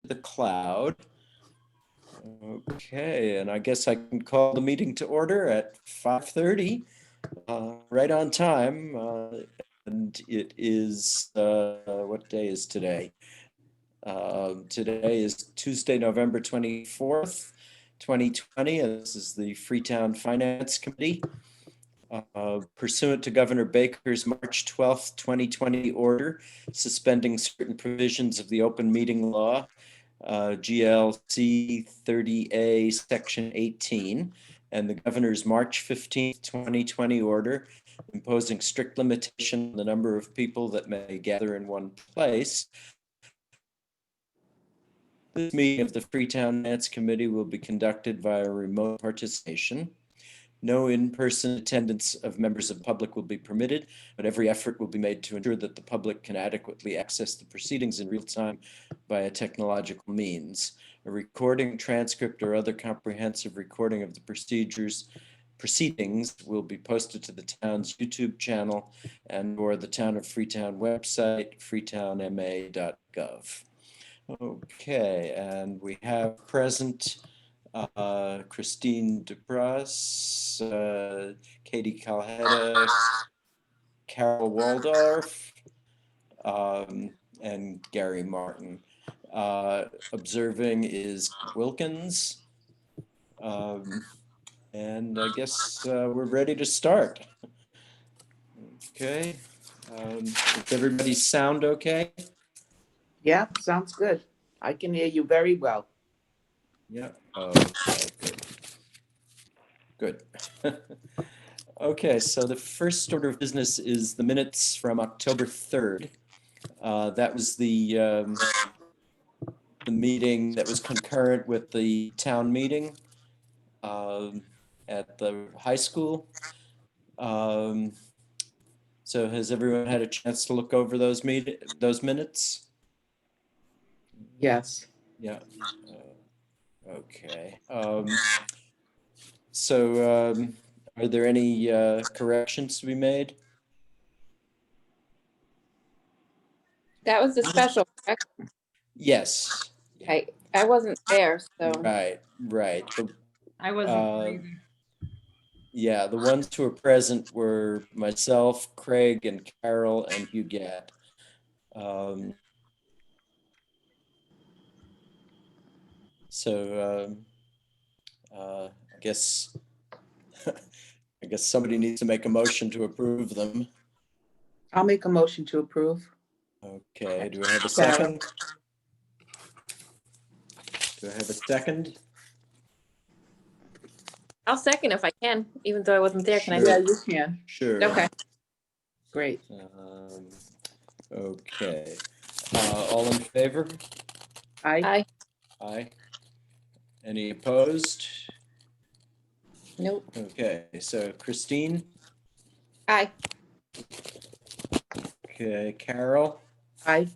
the cloud. Okay, and I guess I can call the meeting to order at 5:30, right on time. And it is, what day is today? Today is Tuesday, November 24th, 2020, and this is the Freetown Finance Committee. Pursuant to Governor Baker's March 12th, 2020 order suspending certain provisions of the open meeting law, GLC 30A, Section 18, and the governor's March 15th, 2020 order imposing strict limitation on the number of people that may gather in one place. This meeting of the Freetown Finance Committee will be conducted via remote participation. No in-person attendance of members of the public will be permitted, but every effort will be made to ensure that the public can adequately access the proceedings in real time via technological means. A recording, transcript, or other comprehensive recording of the proceedings will be posted to the town's YouTube channel and or the Town of Freetown website, freetownma.gov. Okay, and we have present Christine Dubras, Katie Calheta, Carol Waldorf, and Gary Martin. Observing is Wilkins. And I guess we're ready to start. Okay. Does everybody sound okay? Yeah, sounds good. I can hear you very well. Yeah. Okay, good. Good. Okay, so the first order of business is the minutes from October 3rd. That was the meeting that was concurrent with the town meeting at the high school. So has everyone had a chance to look over those minutes? Yes. Yeah. Okay. So are there any corrections to be made? That was the special, correct? Yes. I wasn't there, so. Right. I wasn't Uh, either. Yeah, the ones who were present were myself, Craig, and Carol, and Huguette. I guess I guess somebody needs to make a motion to approve them. I'll make a motion to approve. Okay, do I have a second? Do I have a second? I'll second if I can, even though I wasn't there. Can Sure. Yeah, I? you can. Sure. Okay. Great. Okay. All in favor? Aye. Aye. Any opposed? Nope. Okay, so Christine? Aye. Okay, Carol? Aye.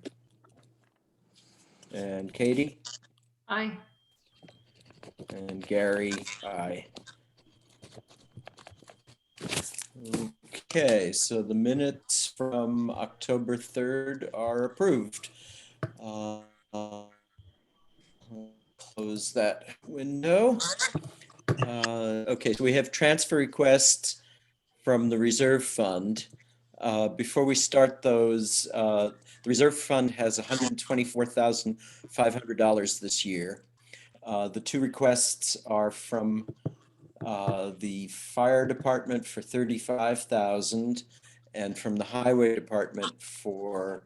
And Katie? Aye. And Gary? Aye. Okay, so the minutes from October 3rd are approved. Close that window. Okay, so we have transfer requests from the reserve fund. Before we start those, the reserve fund has $124,500 this year. The two requests are from the fire department for $35,000 and from the highway department for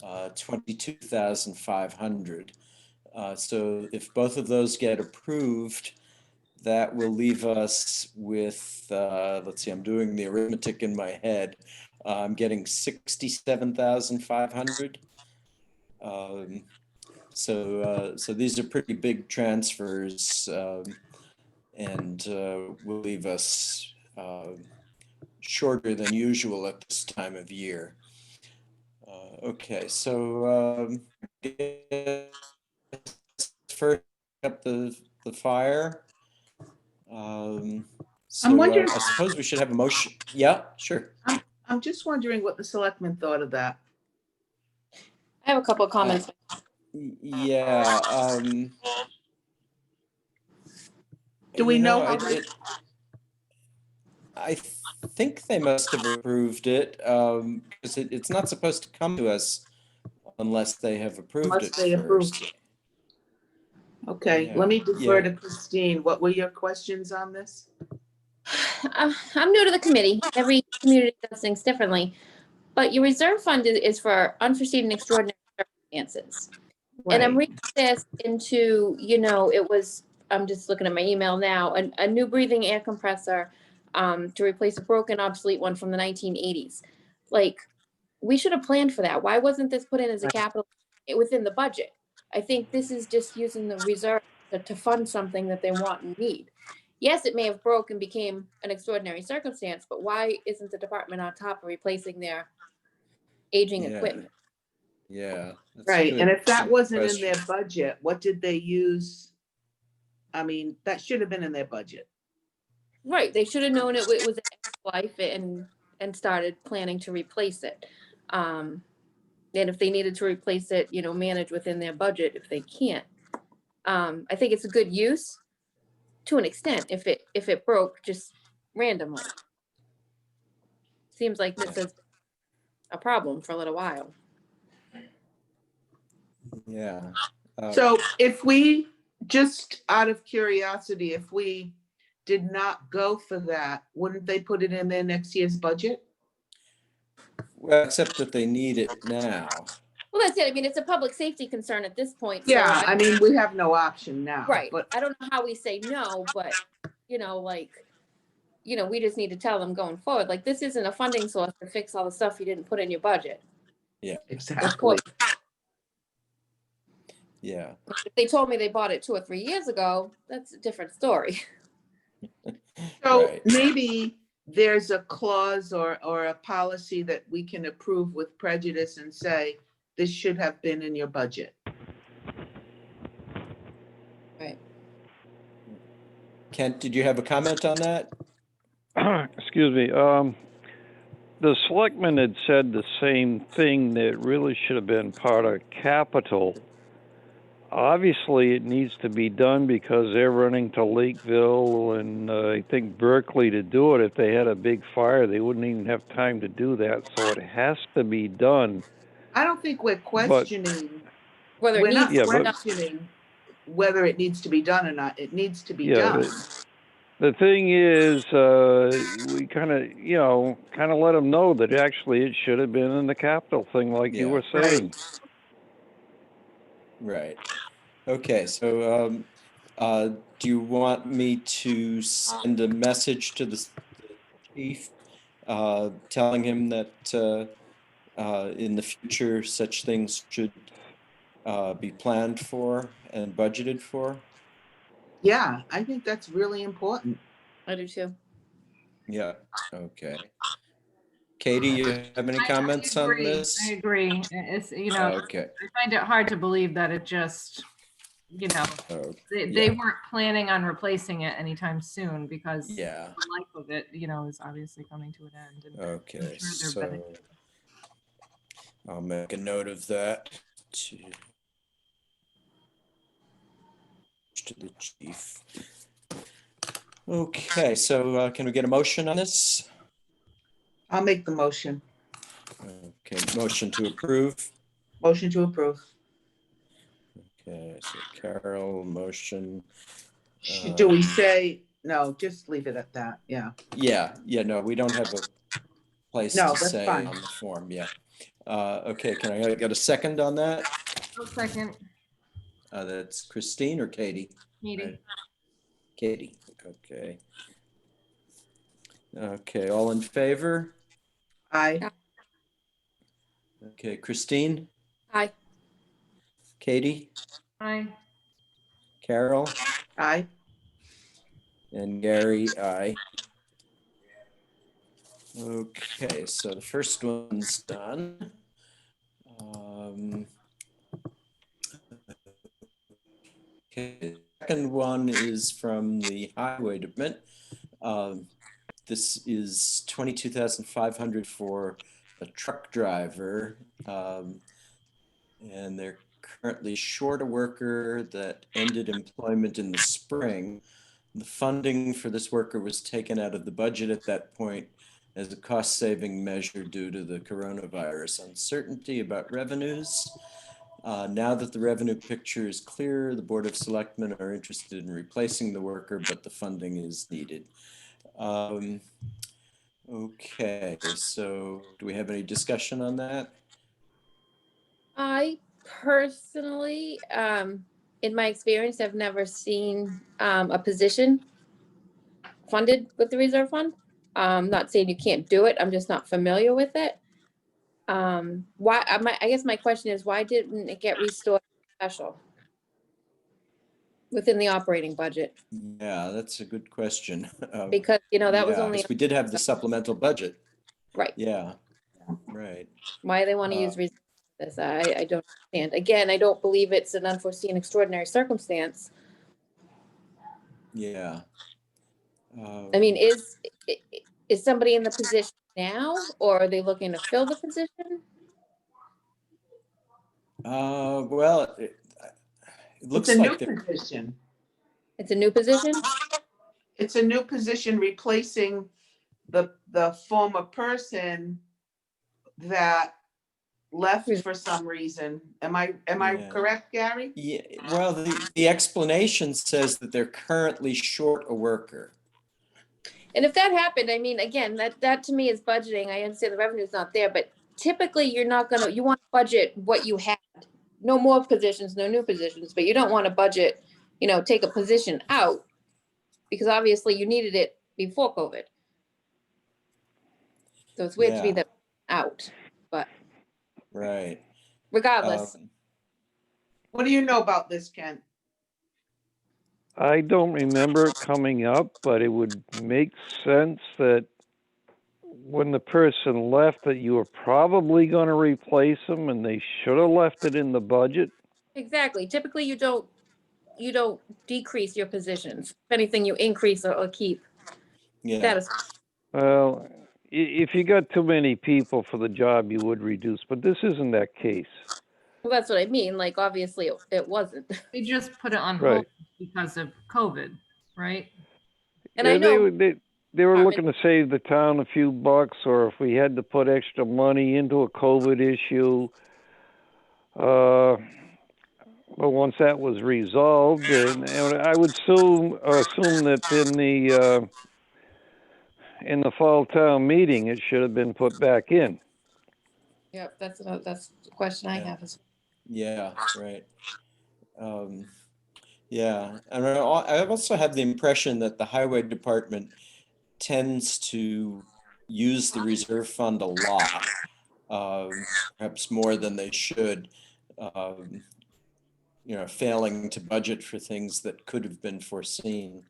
$22,500. So if both of those get approved, that will leave us with, let's see, I'm doing the arithmetic in my head. I'm getting $67,500. So these are pretty big transfers, and will leave us shorter than usual at this time of year. Okay, so first up the fire. So I'm wondering- I suppose we should have a motion. Yeah, sure. I'm just wondering what the selectmen thought of that. I have a couple of comments. Yeah. Do we you know how they- I think they must have approved it, because it's not supposed to come to us unless they have approved Unless it they approved first. Okay, Yeah, let me defer yeah. to Christine. What were your questions on this? I'm new to the committee. Every community does things differently. But your reserve fund is for unforeseen and extraordinary circumstances. And I'm Right, reading this into, I'm just looking at my email now, a new breathing air compressor to replace a broken obsolete one from the 1980s. Like, we should have planned for that. Why wasn't this put in as a Right. capital within the budget? I think this is just using the reserve to fund something that they want and need. Yes, it may have broke and became an extraordinary circumstance, but why isn't the department on top of replacing their aging Yeah. equipment? Yeah. That's right. And good. if that Good wasn't in their question. budget, what did they use? I mean, that should have been in their budget. Right, they should have known it was end of life and started planning to replace it. And if they needed to replace it, manage within their budget if they can't. I think it's a good use to an extent if it broke just randomly. Seems like this is a problem for a little while. Yeah. So if we, just out of curiosity, if we did not go for that, wouldn't they put it in their next year's budget? Well, except that they need it now. Well, that's it. I mean, it's a public safety concern at this point. So Yeah, I mean, we have no option now. right. But I don't know how we say no, but we just need to tell them going forward, like, this isn't a funding source to fix all the stuff you didn't put in your budget. exactly. Yeah. If they told me they bought it 2 or 3 years ago, that's a different story. So Right. maybe there's a clause or a policy that we can approve with prejudice and say, this should have been in your budget. Right. Kent, did you have a comment on that? Excuse me. The selectmen had said the same thing, that it really should have been part of capital. Obviously, it needs to be done because they're running to Lakeville and I think Berkeley to do it. If they had a big fire, they wouldn't even have time to do that. So it has to be done. I don't think we're questioning, Whether it we're not needs to be done. questioning whether it needs to be done or not. It needs to be Yeah, done. The thing is, we kind of let them know that actually it should have been in the capital thing, like you Yeah. were saying. Right. Okay, so do you want me to send a message to the chief telling him that in the future such things should be planned for and budgeted for? Yeah, I think that's really important. I do too. Yeah, okay. Katie, you have any comments on agree. this? I agree. It's, Okay. I find it hard to believe that it just, Oh, they yeah. weren't planning on replacing it anytime soon because Yeah. the life of it, is obviously coming to an end. And Okay, sure they're so I'll make a note of that to the chief. Okay, so can we get a motion on this? I'll make the motion. Okay, motion to approve. Motion to approve. Okay, so Carol, motion. Do we say, no, just leave it at that. Yeah. Yeah, no, we don't have a place No, to that's say fine. on the form, yeah. Okay, can I get a second on that? I'll second. That's Christine or Katie? Katie. Katie, okay. Okay, all in favor? Aye. Okay, Christine, Aye. Katie, Aye. Carol, Aye. and Gary, aye. Okay, so the first one's done. Okay, the second one is from the highway department. This is 22,500 for a truck driver. And they're currently short a worker that ended employment in the spring. The funding for this worker was taken out of the budget at that point as a cost-saving measure due to the coronavirus uncertainty about revenues. Now that the revenue picture is clear, the Board of Selectmen are interested in replacing the worker, but the funding is needed. Okay, so do we have any discussion on that? I personally, in my experience, have never seen a position funded with the reserve fund. Not saying you can't do it, I'm just not familiar with it. I guess my question is, why didn't it get restored special within the operating budget? Yeah, that's a good question. Because, that was Yeah, only, 'cause we did have the supplemental budget. right, Yeah, right. why they want to Uh, use reserve for this, I don't understand. Again, I don't believe it's an unforeseen extraordinary circumstance. Yeah. I mean, is somebody in the position now, or are they looking to fill the position? Well, it It's looks a new like they're, position. It's a new position? It's a new position replacing the former person that left for some reason. Am I Yeah. correct, Gary? yeah, well, the explanation says that they're currently short a worker. And if that happened, I mean, again, that to me is budgeting. I understand the revenue's not there, but typically you want to budget what you had. No more positions, no new positions, but you don't want to budget, take a position out because obviously you needed it before COVID. So it's weird to me Yeah. that out, but Right. regardless, What do you know about this, Ken? I don't remember it coming up, but it would make sense that when the person left that you were probably going to replace them and they should have left it in the budget. exactly. Typically you don't decrease your positions. If anything, you increase or keep. Yeah. Status. Well, if you got too many people for the job, you would reduce, but this isn't that case. Well, that's what I mean. Like, obviously it wasn't. They just put it on Right. hold because of COVID, right? And I know They were Department- looking to save the town a few bucks, or if we had to put extra money into a COVID issue. But once that was resolved, and I would assume that in the fall town meeting, it should have been put back in. Yep, that's the question I Yeah. have. Yeah, right. Yeah, and I also have the impression that the highway department tends to use the reserve fund a lot, perhaps more than they should. Failing to budget for things that could have been foreseen.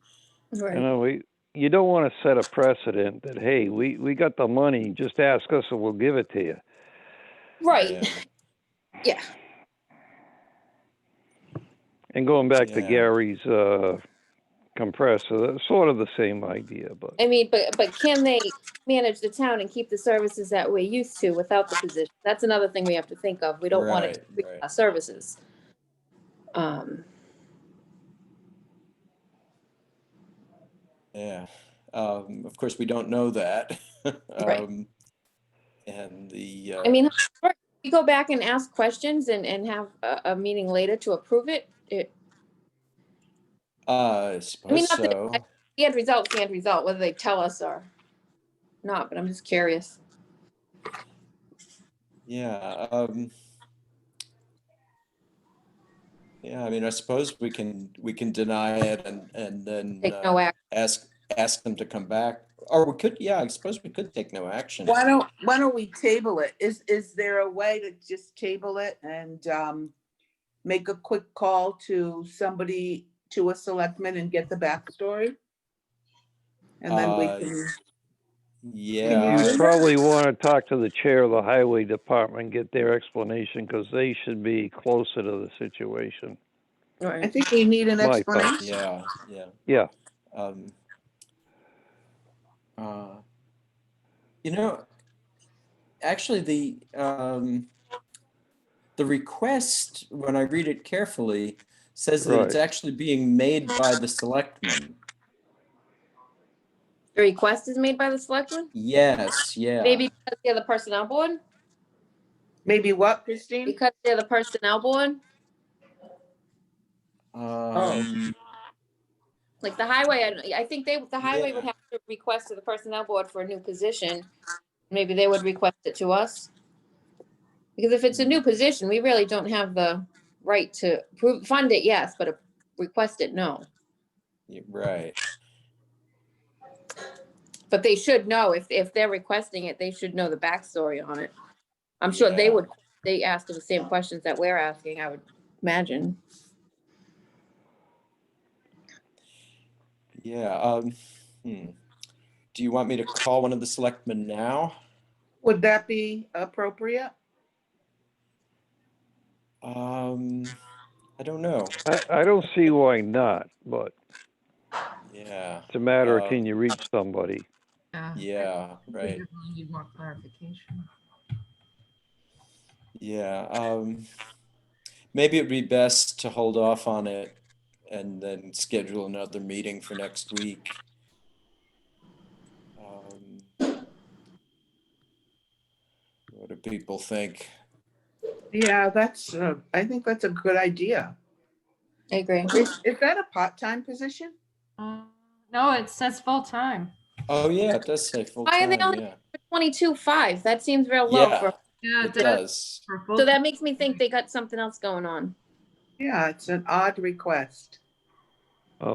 Right. You don't want to set a precedent that, hey, we got the money, just ask us and we'll give it to you. Right. Yeah. Yeah. And going back to Yeah. Gary's compressor, that's sort of the same idea, but I mean, but can they manage the town and keep the services that we're used to without the position? That's another thing we have to think of. We don't want it to Right, be right. our services. Yeah. Of course, we don't know that. Right. And the I mean, we go back and ask questions and have a meeting later to approve it. I I mean, suppose not that so. the end result, whether they tell us or not, but I'm just curious. Yeah. Yeah, I mean, I suppose we can deny it and then Take no action. ask them to come back. Or we could, yeah, I suppose we could take no action. Why don't we table it? Is there a way to just table it and make a quick call to somebody, to a selectman and get the backstory? And then we Uh, can, Yeah. you probably want to talk to the chair of the highway department, get their explanation, because they should be closer to the situation. I Right. think we need an My thought. explanation. Yeah. Yeah. Actually, the request, when I read it carefully, says that it's Right. actually being made by the selectmen. The request is made by the selectmen? Yes, yeah. Maybe because they're the personnel board? Maybe what, Christine? Because they're the personnel board? Um, Like the highway, I think the highway would Yeah. have to request to the personnel board for a new position. Maybe they would request it to us. Because if it's a new position, we really don't have the right to fund it, yes, but request it, no. right. But they should know, if they're requesting it, they should know the backstory on it. I'm sure they Yeah. would, they asked the same questions that we're asking, I would imagine. Yeah. Do you want me to call one of the selectmen now? Would that be appropriate? I don't know. I don't see why not, but Yeah. it's a matter of Uh, can you reach somebody? Yeah, We right. definitely need more clarification. Yeah. Maybe it'd be best to hold off on it and then schedule another meeting for next week. What do people think? Yeah, I think that's a good idea. I agree. Is that a part-time position? No, it says full-time. Oh, yeah, it does say full Why are they time, only yeah. 22.5? That seems real low Yeah, for, Yeah, it does. for so full-time. that makes me think they got something else going on. Yeah, it's an odd request.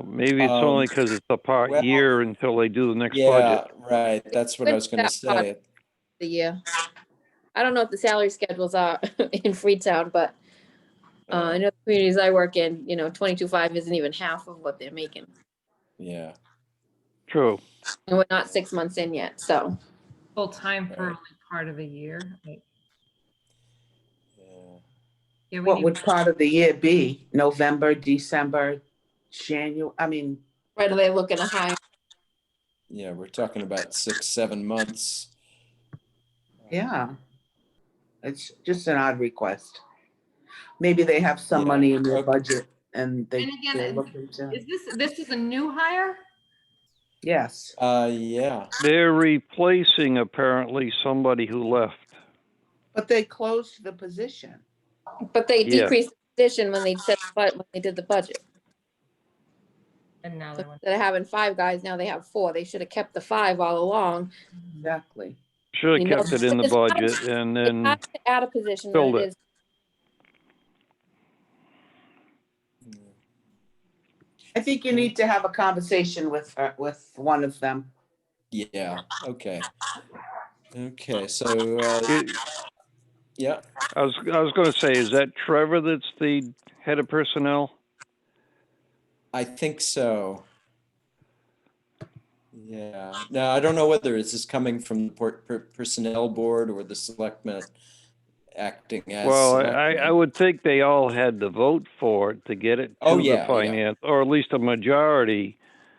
Maybe it's only because it's a part well, year until they do the next Yeah, budget. right. That's what I was gonna That part- say. The year. I don't know what the salary schedules are in Freetown, but I know the communities I work in, 22.5 isn't even half of what they're making. Yeah, True. And we're not 6 months in yet, so. Full-time for Right. only part of a year. Like, yeah. yeah, we What need, would part of the year be? November, December, January? I mean, Right, are they looking to hire? Yeah, we're talking about 6, 7 months. yeah. It's just an odd request. Maybe they have some Yeah, money in their okay. budget and and again, they're looking to, this is a new hire? yes. Yeah, They're replacing apparently somebody who left. But they closed the position. But they Yeah. decreased the position when they when they did the budget. And now So they went. instead of having 5 guys, now they have 4. They should have kept the 5 all along. Exactly. Should You have know, kept it in the it's hard- budget and It's then harder to add a position than filled it it. is. I think you need to have a conversation with one of them. yeah, okay. Okay, so, It- yeah, I was going to say, is that Trevor that's the head of personnel? I think so. Yeah, now I don't know whether this is coming from the personnel board or the selectmen acting as Well, I selectmen. would think they all had to vote for it to get it to Oh, the yeah, yeah. finance, or at least a majority.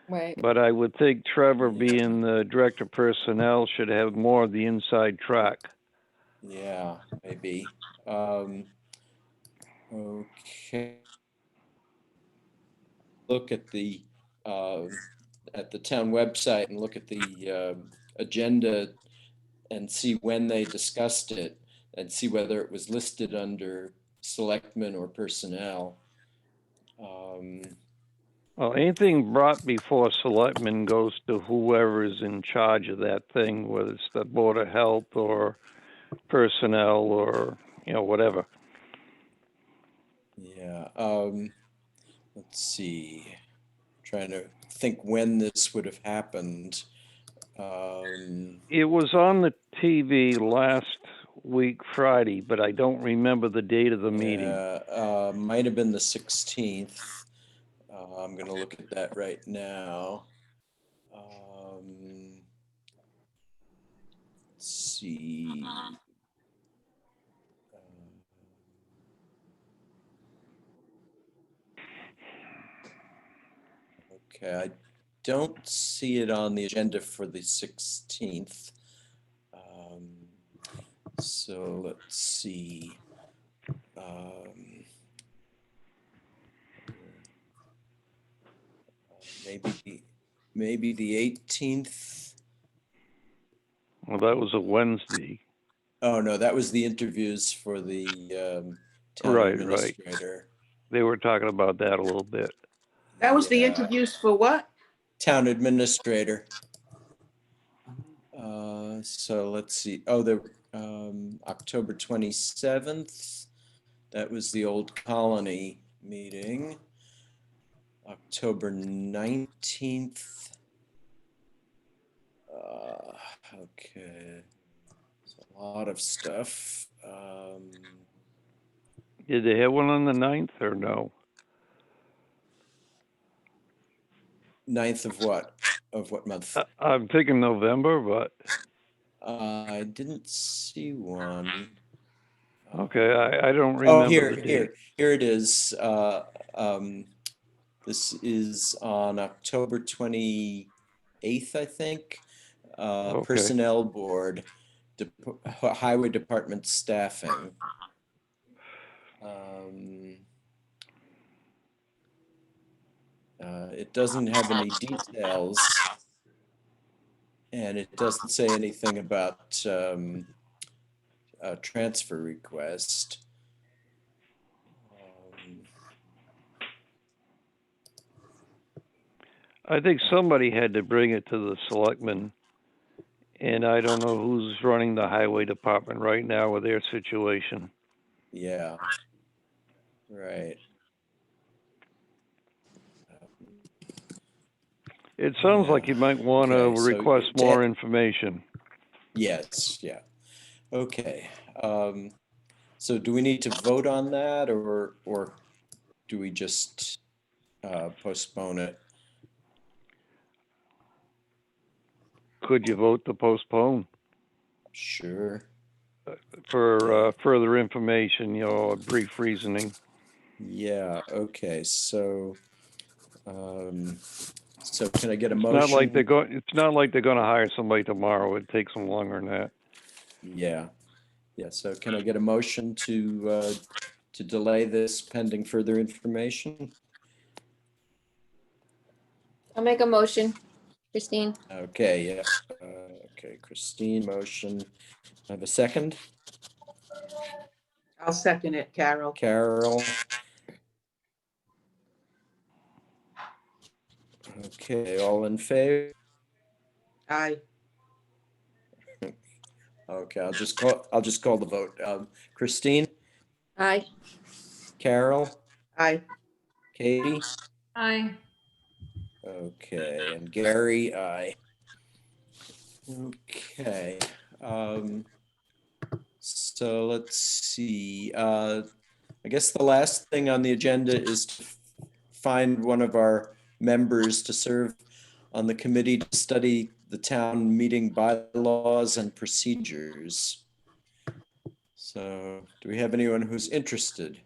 Right. But I would think Trevor, Yeah. being the director of personnel, should have more of the inside track. Yeah, maybe. Okay. Look at the town website and look at the agenda and see when they discussed it and see whether it was listed under selectmen or personnel. Well, anything brought before selectmen goes to whoever is in charge of that thing, whether it's the Board of Health or personnel or, whatever. Yeah, let's see. Trying to think when this would have happened. It was on the TV last week, Friday, but I don't remember the date of the meeting. Might have been the 16th. I'm gonna look at that right now. Let's see. Okay, I don't see it on the agenda for the 16th. So let's see. um, maybe the 18th. Well, that was a Wednesday. Oh, no, that was the interviews for the town Right. administrator. They were talking about that a little bit. That was the Yeah. interviews for what? Town administrator. So let's see. Oh, the October 27th. That was the Old Colony meeting. October 19th. Okay. It's a lot of stuff. Did they have one on the 9th or no? 9th of what? Of what month? I'm thinking November, but I didn't see one. okay, I don't remember Oh, here the date. it is. This is on October 28th, I think. Okay. Personnel Board, Highway Department staffing. It doesn't have any details, and it doesn't say anything about a transfer request. I think somebody had to bring it to the selectmen, and I don't know who's running the highway department right now with their situation. Yeah, right. It sounds Yeah. like you might want to Okay, so request you- more information. Yes, yeah. Okay. So do we need to vote on that, or do we just postpone it? Could you vote to postpone Sure. for further information, a brief reasoning? Yeah, okay, so can I get a It's motion? not like they're going to hire somebody tomorrow. It takes them longer than that. Yeah, so can I get a motion to delay this pending further information? I'll make a motion. Christine? Okay, yeah. Okay, Christine, motion. Have a second? I'll second it, Carol. Carol? Okay, all in favor? Aye. Okay, I'll just call the vote. Christine, Aye. Carol, Aye. Katie? Aye. Okay, and Gary, aye. Okay, so let's see. I guess the last thing on the agenda is to find one of our members to serve on the committee to study the town meeting bylaws and procedures. So, do we have anyone who's interested?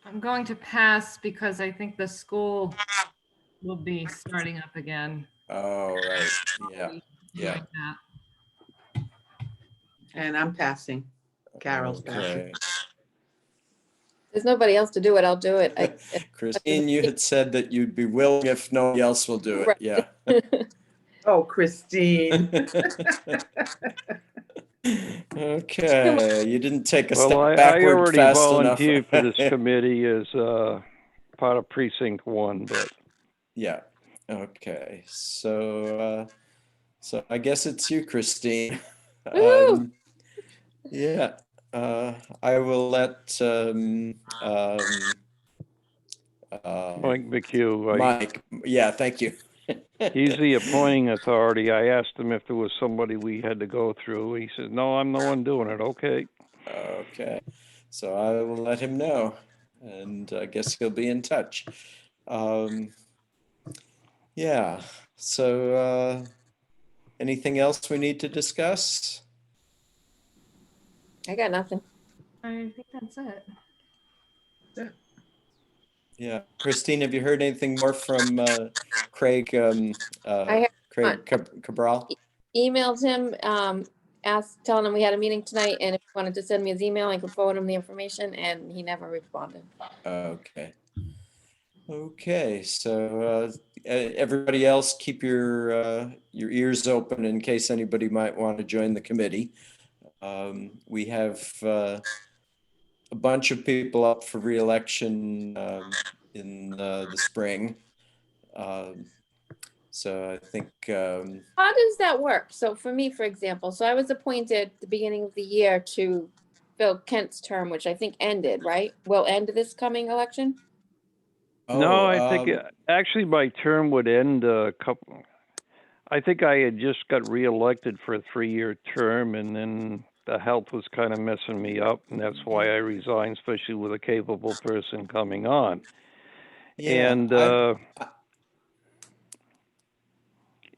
I'm going to pass because I think the school will be starting up again. Oh, right, yeah, yeah. Like that. And I'm passing. Carol's passing. Okay. There's nobody else to do it. I'll do it. Christine, you had said that you'd be willing if nobody else will do it, Right. yeah. Oh, Christine. Okay, you didn't take a Well, step I backward already fast volunteered for enough. this committee as part of Precinct 1, but Yeah, okay, so I guess it's you, Christine. Woo-hoo! Yeah, I will let Mike McHugh, Mike, yeah, thank you. he's the appointing authority. I asked him if there was somebody we had to go through. He said, no, I'm the one doing it. Okay. Okay, so I will let him know, and I guess he'll be in touch. Yeah, so anything else we need to discuss? I got nothing. I think that's it. Yeah, Christine, have you heard anything more from Craig? I have Craig Cabral? Emailed him. telling him we had a meeting tonight, and if he wanted to send me his email, I could forward him the information, and he never responded. Okay. Okay, so everybody else, keep your ears open in case anybody might want to join the committee. We have a bunch of people up for reelection in the spring. So I think How does that work? So for me, for example, so I was appointed at the beginning of the year to fill Kent's term, which I think ended, right? Will end this coming election? No, I think um, actually my term would end a couple. I think I had just got reelected for a 3-year term, and then the health was kind of messing me up, and that's why I resigned, especially with a capable person coming on. yeah, And I-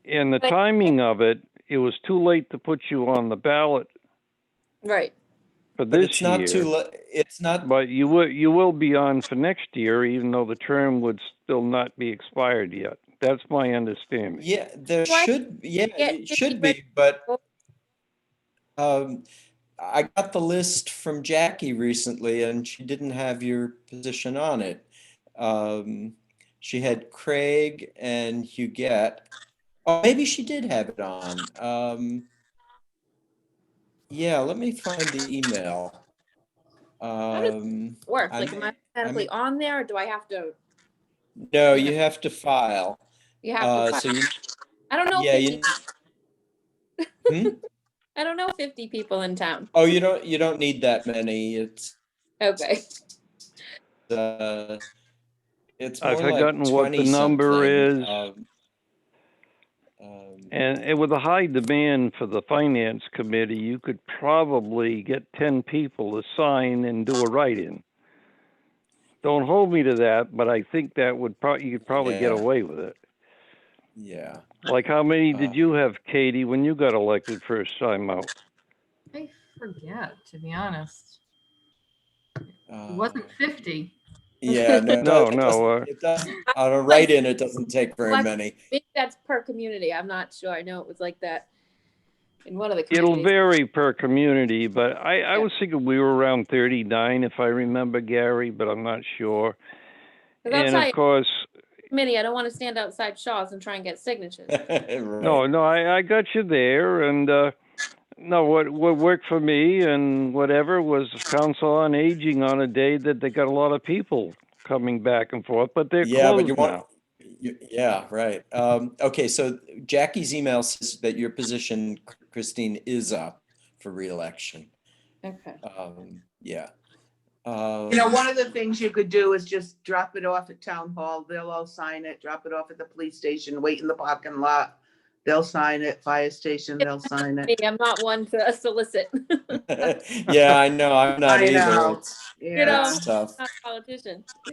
and the But- timing of it, it was too late to put you on the ballot Right. for but this it's not too year. late. It's not. But you will be on for next year, even though the term would still not be expired yet. That's my understanding. Yeah, there Why should. Yeah, get it 50 should be, but votes? I got the list from Jackie recently, and she didn't have your position on it. She had Craig and Huguette. Oh, maybe she did have it on. Yeah, let me find the email. Work, I like, am I may- automatically on there, or do I have to, No, you have to file. you have to, So you, I don't know yeah, 50, hmm? I don't know 50 people in town. Oh, you don't need that many. Okay. Uh, it's I've more like forgotten what the 20 number something. is. And with a high demand for the finance committee, you could probably get 10 people to sign and do a write-in. Don't hold me to that, but I think that would you could probably get Yeah. away with it. Yeah. Like how many did Uh, you have, Katie, when you got elected first time out? I forget, to be honest. It uh, wasn't 50. Yeah, no, No, it no, doesn't, it doesn't, on a write-in, it doesn't take very Like- many. Maybe that's per community. I'm not sure. I know it was like that in one of the It'll communities. vary per community, but I Yeah. was thinking we were around 39 if I remember, Gary, but I'm not sure. 'Cause I'll And tell of you, course, committee, I don't want to stand outside Shaw's and try and get signatures. no, no, I got you there, and no, what worked for me and whatever was Council on Aging on a day that they got a lot of people coming back and forth, but they're Yeah, but closed you want, now. yeah, right. Okay, so Jackie's email says that your position, Christine, is up for reelection. Okay. Yeah. One of the things you could do is just drop it off at town hall. They'll all sign it. Drop it off at the police station, wait in the parking lot. They'll sign it. Fire station, they'll sign it. I'm not one to solicit. Yeah, I know, I'm not I either. know. It's Yeah. it's tough. Not a politician. We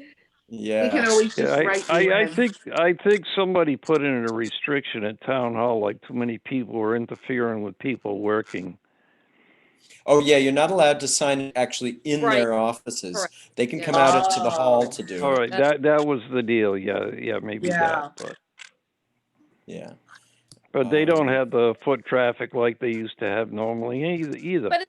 can Yeah. always Yeah, just write you I in. think somebody put in a restriction at town hall, like too many people were interfering with people working. Oh, yeah, you're not allowed to sign it actually in Right. their offices. Correct. They can Yeah. come out into the hall Oh. to do All it. right, that was the deal. Yeah, maybe Yeah. that, but Yeah. they don't have the foot traffic like they used to have normally either. But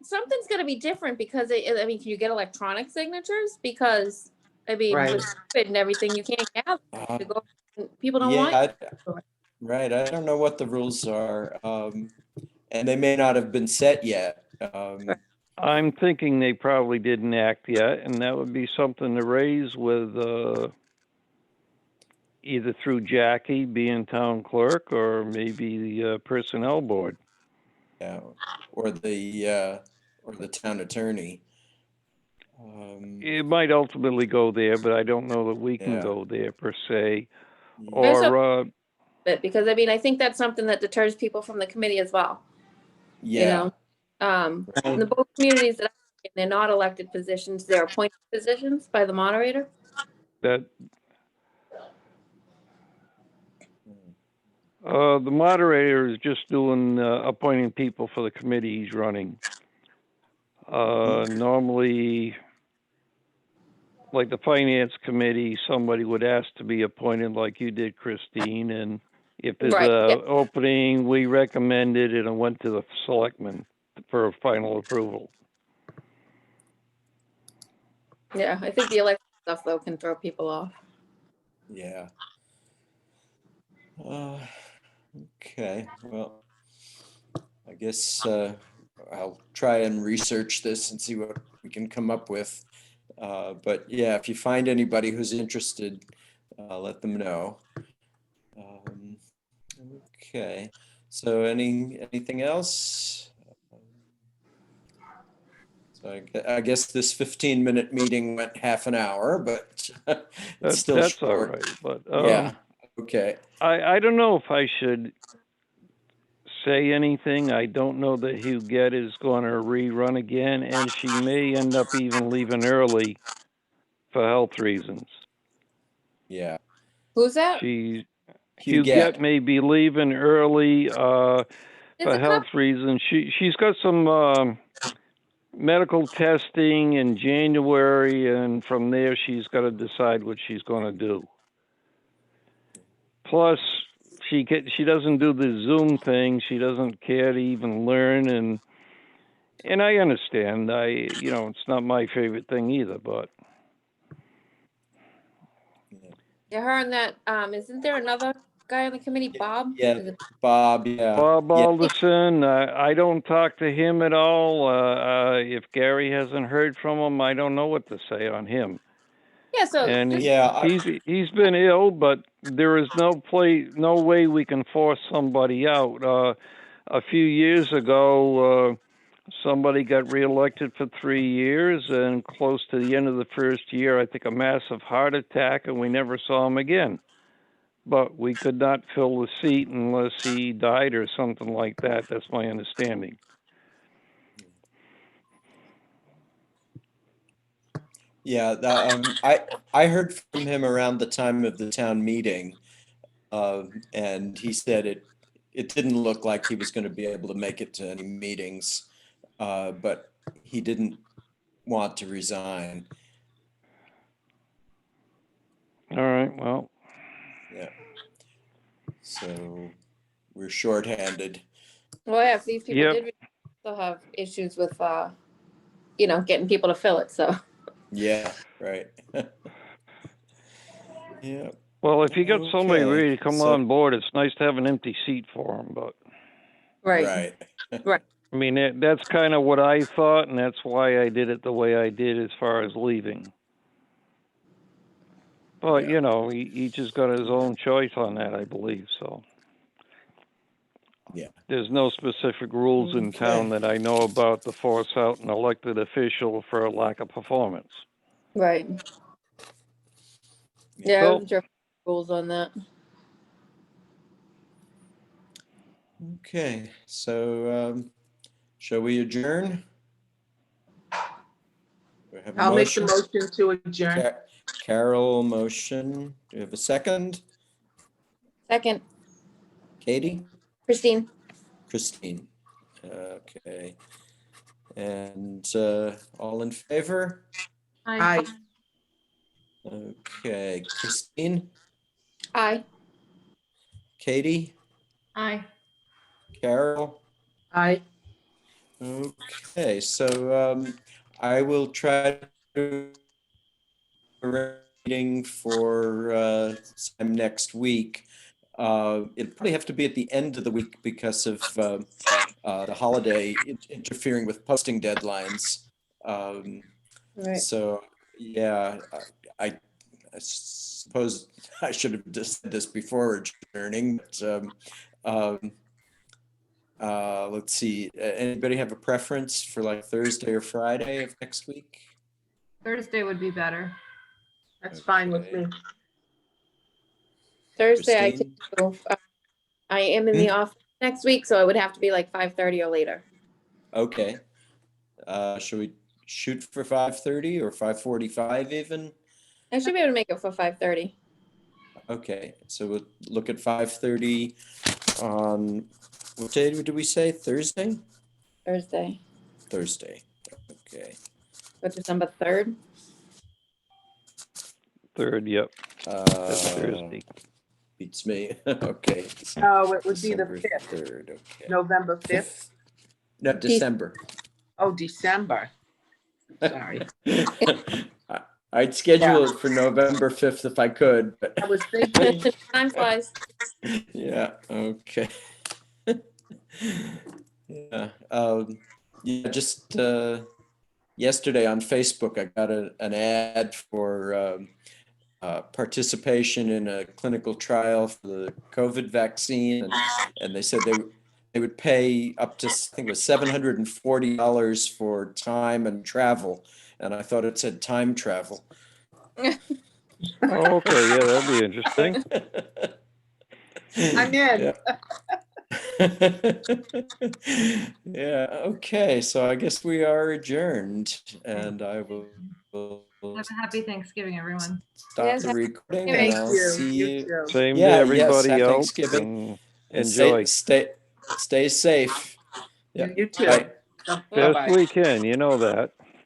something's going to be different because I mean, can you get electronic signatures? Because I mean, Right. with COVID and everything, you can't gather. Uh, You go- People don't want. Yeah, right. I don't know what the rules are. And they may not have been set yet. I'm thinking they probably didn't act yet, and that would be something to raise with either through Jackie being town clerk or maybe the personnel board. Yeah, or the town attorney. It might ultimately go there, but I don't know that we can Yeah. go there per se. There's Or But because I mean, I think that's something that deters people from the committee as well. Yeah. You know, in the both communities that I'm in, they're not elected positions; they're appointed positions by the moderator. that the moderator is just doing appointing people for the committee he's running. Normally, like the finance committee, somebody would ask to be appointed like you did, Christine, and If there's Right, a yeah. opening, we recommend it and it went to the selectmen for final approval. Yeah, I think the election stuff though can throw people off. Yeah. Okay, well, I guess I'll try and research this and see what we can come up with. But yeah, if you find anybody who's interested, let them know. Okay, so anything else? So I guess this 15-minute meeting went half an hour, but it's still That's all short. right, but Yeah, okay. I don't know if I should say anything. I don't know that Hugh Get is going to rerun again, and she may end up even leaving early for health reasons. Yeah. Who's that? Hugh Hugh Get Get. may be leaving early Is for it health reasons. She's got some medical testing in January, and from there she's got to decide what she's going to do. Plus, she doesn't do the Zoom thing. She doesn't care to even learn, and I understand. It's not my favorite thing either, but Yeah, her and that, isn't there another guy on the committee, Bob? Yeah, Is it- Bob, yeah. Bob Yeah, Alderson, I don't talk to him at all. If Gary hasn't heard from him, I don't know what to say on him. Yeah, so And just, yeah, he's been ill, but there is no way we can force somebody out. A few years ago, somebody got reelected for 3 years, and close to the end of the first year, I think a massive heart attack, and we never saw him again. But we could not fill the seat unless he died or something like that. That's my understanding. yeah. I heard from him around the time of the town meeting, and he said it didn't look like he was going to be able to make it to any meetings, but he didn't want to resign. All right, well, Yeah. So we're shorthanded. well, yeah, if these people Yep. did still have issues with, getting people to fill it, so. Yeah, right. Yeah. well, if you got somebody Okay, ready to come so- on board, it's nice to have an empty seat for him. But Right. I mean, that's kind of what I thought, and that's why I did it the way I did as far as leaving. But Yeah. he just got his own choice on that, I believe. So Yeah. there's no specific rules in Okay. town that I know about to force out an elected official for a lack of performance. Right. Yeah, I So- wasn't sure if there were rules on that. Okay, so shall we adjourn? We have a I'll make the motion. motion to adjourn. Carol, motion. Do you have a second? Second, Katie? Christine. Christine. Okay. And all in favor? Aye. Okay, Christine, Aye. Katie, Aye. Carol? Aye. Okay, so I will try to reading for sometime next week. It'll probably have to be at the end of the week because of the holiday interfering with posting deadlines. Right. So yeah, I suppose I should have just said this before adjourning, but let's see. Anybody have a preference for like Thursday or Friday of next week? Thursday would be better. That's fine with Okay. me. Thursday, Christine? I am in the office next week, so it would have to be like 5:30 or later. Okay. Should we shoot for 5:30 or 5:45 even? I should be able to make it for 5:30. Okay, so we'll look at 5:30 on, what day did we say? Thursday? Thursday, Thursday. Okay. but December 3rd. 3rd, yep, that's Uh, Thursday. beats me. Okay. Oh, it would be the December 5th, 3rd, okay. November 5th. No, December. Oh, December. Sorry. I'd schedule it for November 5th if I could, but I was thinking, Time flies. yeah, okay. Yeah, just yesterday on Facebook, I got an ad for participation in a clinical trial for the COVID vaccine, and they said they would pay up to, I think it was $740 for time and travel, and I thought it said time travel. Oh, okay, yeah, that'd be interesting. I'm in. Yeah, okay, so I guess we are adjourned, and I will Have a happy Thanksgiving, everyone. stop Yes, the happy recording Thanksgiving. and Thank I'll you. see You you. too. Same to Yeah, yes, everybody happy else. Thanksgiving. And And enjoy. stay safe. Yeah. You too. Bye. Bye-bye. Best we can, you know that.